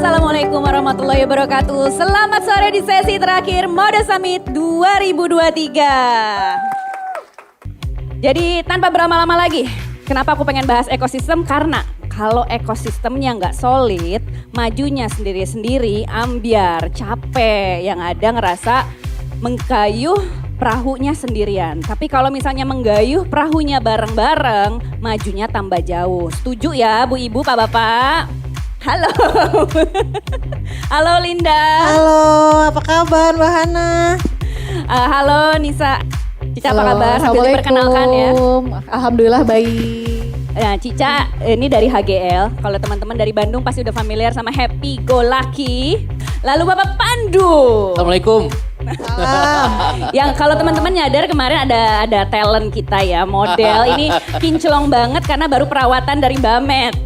Assalamualaikum warahmatullahi wabarakatuh. Selamat sore di sesi terakhir Mode Summit 2023. Jadi tanpa berlama-lama lagi, kenapa aku pengen bahas ekosistem? Karena kalau ekosistemnya nggak solid, majunya sendiri-sendiri, ambiar, capek, yang ada ngerasa mengkayuh perahunya sendirian. Tapi kalau misalnya menggayuh perahunya bareng-bareng, majunya tambah jauh. Setuju ya Bu Ibu, Pak Bapak? Halo. Halo Linda. Halo, apa kabar Mbak Hana? Halo Nisa. Cica apa kabar? Sambil diperkenalkan ya. Alhamdulillah baik. Nah Cica ini dari HGL. Kalau teman-teman dari Bandung pasti udah familiar sama Happy Go Lucky. Lalu Bapak Pandu. Assalamualaikum. Yang kalau teman-teman nyadar kemarin ada talent kita ya, model ini kinclong banget karena baru perawatan dari Mbak Met.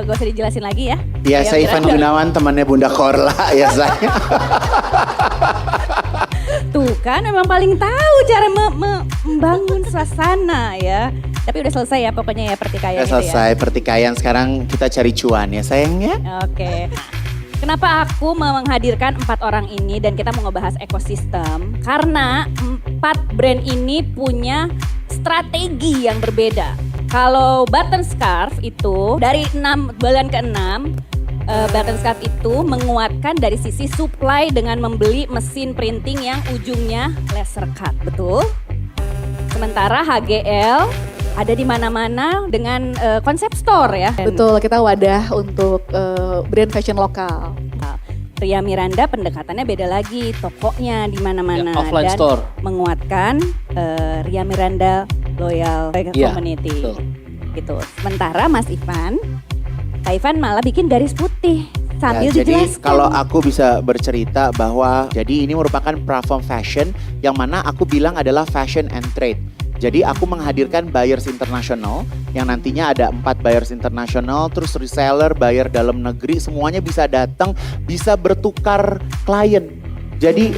Gak usah dijelasin lagi ya. Ya, saya Ivan Gunawan, temannya Bunda Korla ya saya. Tuh kan memang paling tahu cara membangun suasana ya. Tapi udah selesai ya pokoknya ya pertikaian itu ya. Selesai pertikaian, sekarang kita cari cuan ya sayangnya. Oke. Kenapa aku mau menghadirkan 4 orang ini dan kita mau ngebahas ekosistem? Karena 4 brand ini punya strategi yang berbeda. Kalau Button Scarf itu dari bulan ke-6, Button Scarf itu menguatkan dari sisi supply dengan membeli mesin printing yang ujungnya laser cut, betul? Sementara HGL ada di mana-mana dengan konsep store ya. Betul, kita wadah untuk brand fashion lokal. Ria Miranda pendekatannya beda lagi, tokonya di mana-mana Ya, offline dan store. menguatkan Ria Miranda Loyal Community. Betul. Gitu. Sementara Mas Ivan, Kak Ivan malah bikin garis putih sambil Ya, jadi dijelaskan. kalau aku bisa bercerita bahwa jadi ini merupakan platform fashion yang mana aku bilang adalah fashion and trade. Jadi aku menghadirkan buyers internasional yang nantinya ada 4 buyers internasional, terus reseller, buyer dalam negeri, semuanya bisa datang, bisa bertukar klien. Jadi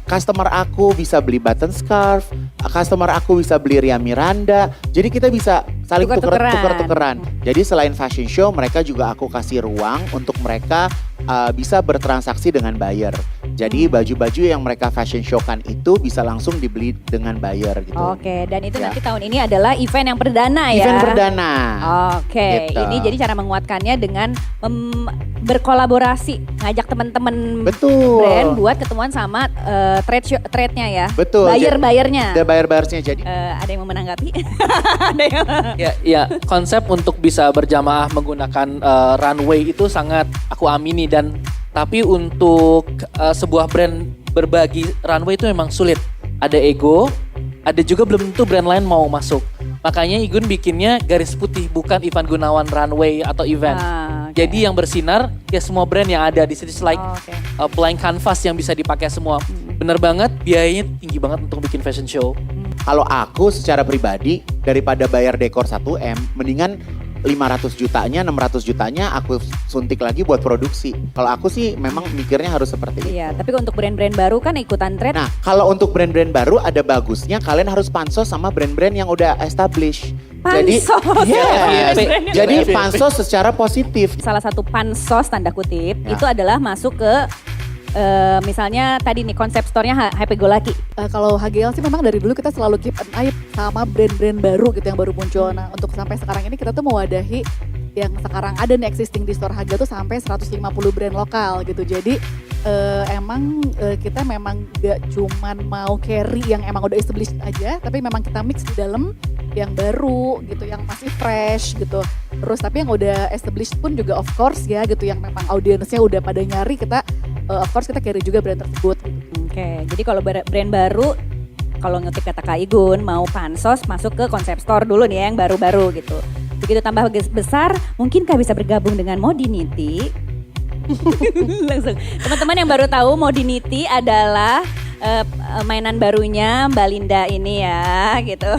customer aku bisa beli Button Scarf, customer aku bisa beli Ria Miranda. Jadi kita bisa saling tuker-tukeran. Jadi selain fashion show, mereka juga aku kasih ruang untuk mereka bisa bertransaksi dengan buyer. Jadi baju-baju yang mereka fashion show-kan itu bisa langsung dibeli dengan buyer gitu. Oke, dan itu nanti tahun ini adalah event yang perdana ya. Event perdana. Oke, Gitu. ini jadi cara menguatkannya dengan berkolaborasi, ngajak teman-teman Betul. brand buat ketemuan sama trade-nya ya. Betul. Buyer-buyernya. Ada buyer-buyersnya jadi. Ada yang mau menanggapi? Ada yang... Ya, konsep untuk bisa berjamaah menggunakan runway itu sangat aku amini tapi untuk sebuah brand berbagi runway itu memang sulit. Ada ego, ada juga belum tentu brand lain mau masuk. Makanya Igun bikinnya garis putih, bukan Ivan Gunawan runway atau event. Okay. Jadi yang bersinar ya semua brand yang ada di situ like blank canvas yang bisa dipakai semua. Bener banget, biayanya tinggi banget untuk bikin fashion show. Kalau aku secara pribadi daripada bayar dekor 1M, mendingan 500 jutanya, 600 jutanya aku suntik lagi buat produksi. Kalau aku sih memang mikirnya harus seperti itu. Iya, tapi untuk brand-brand baru kan ikutan trend. Nah, kalau untuk brand-brand baru ada bagusnya kalian harus pansos sama brand-brand yang udah established. Pansos. Jadi pansos secara positif. Salah satu pansos tanda kutip itu adalah masuk ke misalnya tadi nih konsep store-nya Happy Go Lucky. Kalau HGL sih memang dari dulu kita selalu keep an eye sama brand-brand baru gitu yang baru muncul. Nah untuk sampai sekarang ini kita tuh mewadahi yang sekarang ada nih existing di store HGL tuh sampai 150 brand lokal gitu. Jadi kita memang gak cuman mau carry yang emang udah established aja, tapi memang kita mix di dalam yang baru gitu, yang masih fresh gitu. Terus tapi yang udah established pun juga of course ya gitu, yang memang audiensnya udah pada nyari, kita of course kita carry juga brand tersebut gitu. Oke, jadi kalau brand baru, kalau ngutip kata Kak Igun, mau pansos masuk ke konsep store dulu nih ya, yang baru-baru gitu. Begitu tambah besar, mungkinkah bisa bergabung dengan Modinity? Langsung. Teman-teman yang baru tahu, Modinity adalah mainan barunya Mbak Linda ini ya gitu.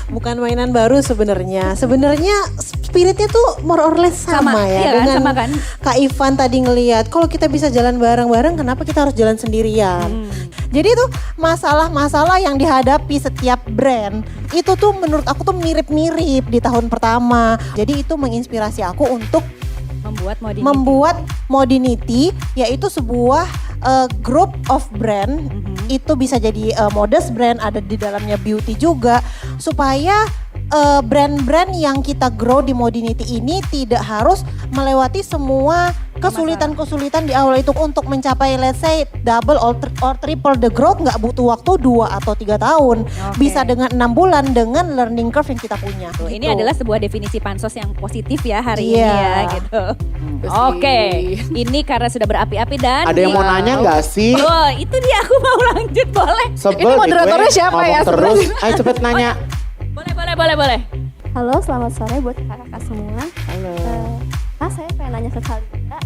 Bukan mainan baru sebenarnya. Sebenarnya spiritnya tuh more or less sama ya. Iya kan, dengan sama kan? Kak Ivan tadi ngelihat kalau kita bisa jalan bareng-bareng, kenapa kita harus jalan sendirian? Jadi tuh masalah-masalah yang dihadapi setiap brand itu tuh menurut aku tuh mirip-mirip di tahun pertama. Jadi itu menginspirasi aku untuk membuat Modinity, yaitu sebuah group of brand. Itu bisa jadi modest brand, ada di dalamnya beauty juga, supaya brand-brand yang kita grow di Modinity ini tidak harus melewati semua kesulitan-kesulitan di awal itu. Untuk mencapai let's say double or triple the growth nggak butuh waktu 2 atau 3 tahun. Bisa dengan 6 bulan dengan learning curve yang kita punya. Tuh, gitu. ini adalah sebuah definisi pansos yang positif ya hari ini ya gitu. Oke, ini karena sudah berapi-api dan Ada yang mau nanya nggak sih? Oh, itu dia, aku mau lanjut, boleh? Sebel Ini moderatornya siapa ya terus, ayo cepet nanya. Boleh. Halo, selamat sore buat kakak-kakak semua. Halo. Kak, saya pengen nanya ke Kalinda.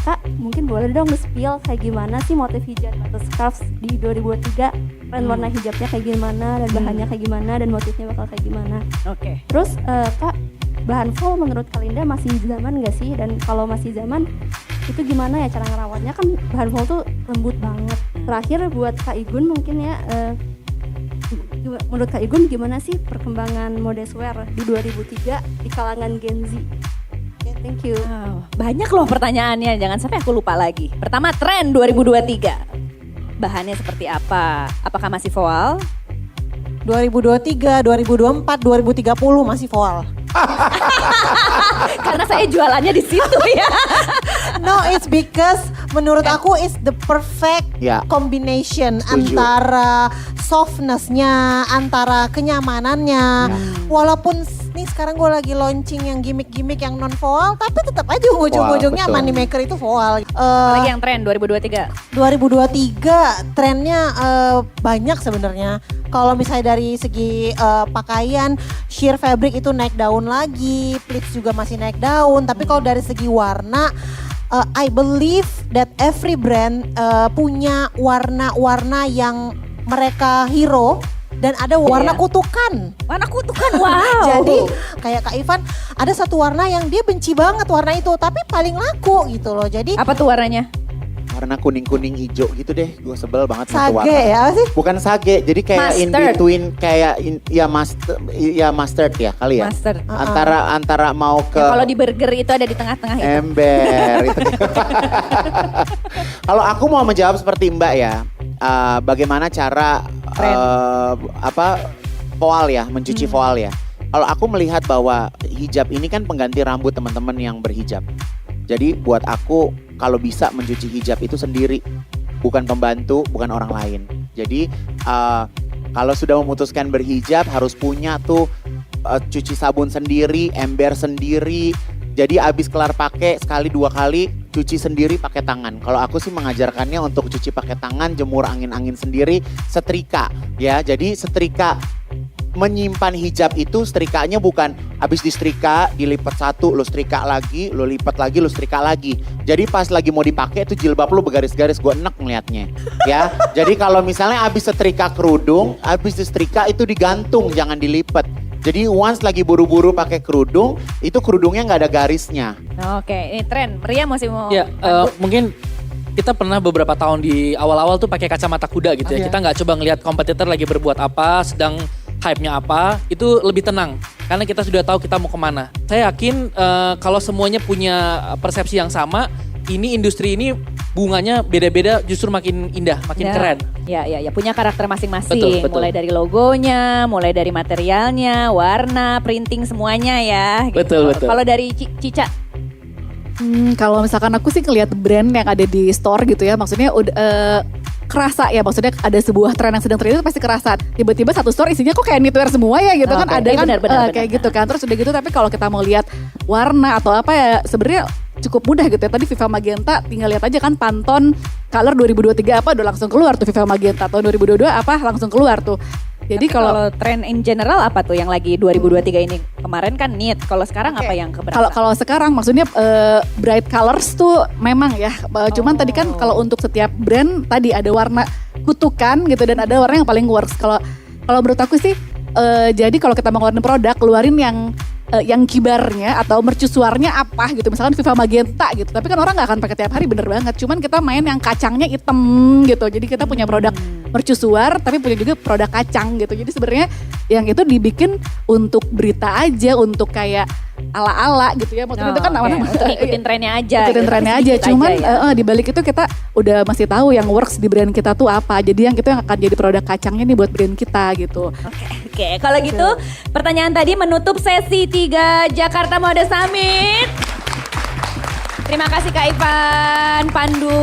Kak, mungkin boleh dong spill kayak gimana sih motif hijab atau scarf di 2023? Trend warna hijabnya kayak gimana, dan bahannya kayak gimana, dan motifnya bakal kayak gimana? Oke. Terus Kak, bahan full menurut Kalinda masih zaman gak sih? Dan kalau masih zaman, itu gimana ya cara ngerawatnya? Kan bahan full tuh lembut banget. Terakhir buat Kak Igun mungkin ya, menurut Kak Igun gimana sih perkembangan modest wear di 2003 di kalangan Gen Z? Okay, thank you. Wow, banyak loh pertanyaannya, jangan sampai aku lupa lagi. Pertama, tren 2023. Bahannya seperti apa? Apakah masih voal? 2023, 2024, 2030 masih voal. Karena saya jualannya di situ ya. No, it's because menurut aku it's the perfect Ya. combination Setuju. antara softness-nya, antara kenyamanannya. Walaupun nih sekarang gue lagi launching yang gimmick-gimmick yang non voal, tapi tetap aja ujung-ujungnya Betul. money maker itu voal. Apalagi yang tren 2023. 2023 trennya banyak sebenarnya. Kalau misalnya dari segi pakaian, sheer fabric itu naik daun lagi, pleats juga masih naik daun. Tapi kalau dari segi warna, I believe that every brand punya warna-warna yang mereka hero. Dan ada warna kutukan. Warna kutukan, wow. Jadi kayak Kak Ivan, ada satu warna yang dia benci banget warna itu, tapi paling laku gitu loh. Jadi Apa tuh warnanya? Warna kuning-kuning hijau gitu deh. Gue sebel banget sama tuh sage warna. ya apa sih? Bukan sage, jadi kayak in Mustard. between kayak mustard ya kali ya. Mustard. Antara mau ke Yang kalau di burger itu ada di tengah-tengah itu. ember itu. Kalau aku mau menjawab seperti Mbak ya, bagaimana cara voal ya, mencuci voal ya. Kalau aku melihat bahwa hijab ini kan pengganti rambut teman-teman yang berhijab. Jadi buat aku kalau bisa mencuci hijab itu sendiri, bukan pembantu, bukan orang lain. Jadi kalau sudah memutuskan berhijab harus punya tuh cuci sabun sendiri, ember sendiri. Jadi abis kelar pakai sekali 2 kali cuci sendiri pakai tangan. Kalau aku sih mengajarkannya untuk cuci pakai tangan, jemur angin-angin sendiri, setrika ya. Jadi setrika menyimpan hijab itu setrikanya bukan habis disetrika dilipat satu, lo setrika lagi, lo lipat lagi, lo setrika lagi. Jadi pas lagi mau dipakai itu jilbab lo bergaris-garis, gue enek ngeliatnya ya. Jadi kalau misalnya habis setrika kerudung, habis disetrika itu digantung, jangan dilipat. Jadi once lagi buru-buru pakai kerudung, itu kerudungnya nggak ada garisnya. Oke, ini tren. Maria masih mau. Ya, mungkin kita pernah beberapa tahun di awal-awal tuh pakai kacamata kuda gitu ya. Kita nggak coba ngelihat kompetitor lagi berbuat apa, sedang hype-nya apa, itu lebih tenang. Karena kita sudah tahu kita mau kemana. Saya yakin kalau semuanya punya persepsi yang sama, ini industri ini bunganya beda-beda justru makin indah, makin keren. Ya, punya karakter masing-masing. Betul. Mulai dari logonya, mulai dari materialnya, warna, printing semuanya ya. Gitu. Betul. Kalau dari Cica, Kalau misalkan aku sih ngelihat brand yang ada di store gitu ya, maksudnya udah kerasa ya, maksudnya ada sebuah tren yang sedang terjadi itu pasti kerasa. Tiba-tiba satu store isinya kok kayak knitwear semua ya gitu kan, Oke, ada kan benar. kayak gitu kan. Terus udah gitu, tapi kalau kita mau lihat warna atau apa ya sebenarnya cukup mudah gitu ya. Tadi Viva Magenta tinggal lihat aja kan Pantone color 2023 apa udah langsung keluar tuh Viva Magenta. Tahun 2022 apa langsung keluar tuh. Jadi kalau tren in general apa tuh yang lagi 2023 ini? Kemarin kan knit, kalau sekarang apa yang keberatan? Kalau sekarang maksudnya bright colors tuh memang ya. Cuman tadi kan kalau untuk setiap brand tadi ada warna kutukan gitu dan ada warna yang paling works. Kalau menurut aku sih jadi kalau kita mau ngeluarin produk, keluarin yang kibarnya atau mercusuarnya apa gitu. Misalkan Viva Magenta gitu. Tapi kan orang gak akan pakai tiap hari, bener banget. Cuman kita main yang kacangnya hitam gitu. Jadi kita punya produk mercusuar tapi punya juga produk kacang gitu. Jadi sebenarnya yang itu dibikin untuk berita aja, untuk kayak ala-ala gitu ya. Maksudnya itu kan untuk ngikutin trennya aja. Ikutin gitu, trennya tapi aja. sedikit Cuman ya. di balik itu kita udah masih tahu yang works di brand kita tuh apa. Jadi yang itu yang akan jadi produk kacangnya nih buat brand kita gitu. Oke, kalau gitu pertanyaan tadi menutup sesi 3 Jakarta Mode Summit. Terima kasih Kak Ivan, Pandu,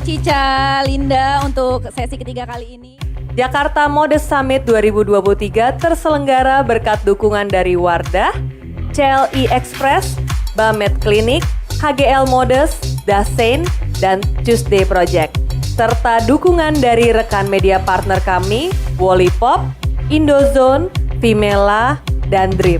Cica, Linda untuk sesi ketiga kali ini. Jakarta Mode Summit 2023 terselenggara berkat dukungan dari Wardah, CLI Express, Bamet Clinic, HGL Modes, Dasein, dan Tuesday Project. Serta dukungan dari rekan media partner kami, Wallipop, Indozone, Vimela, dan Dream.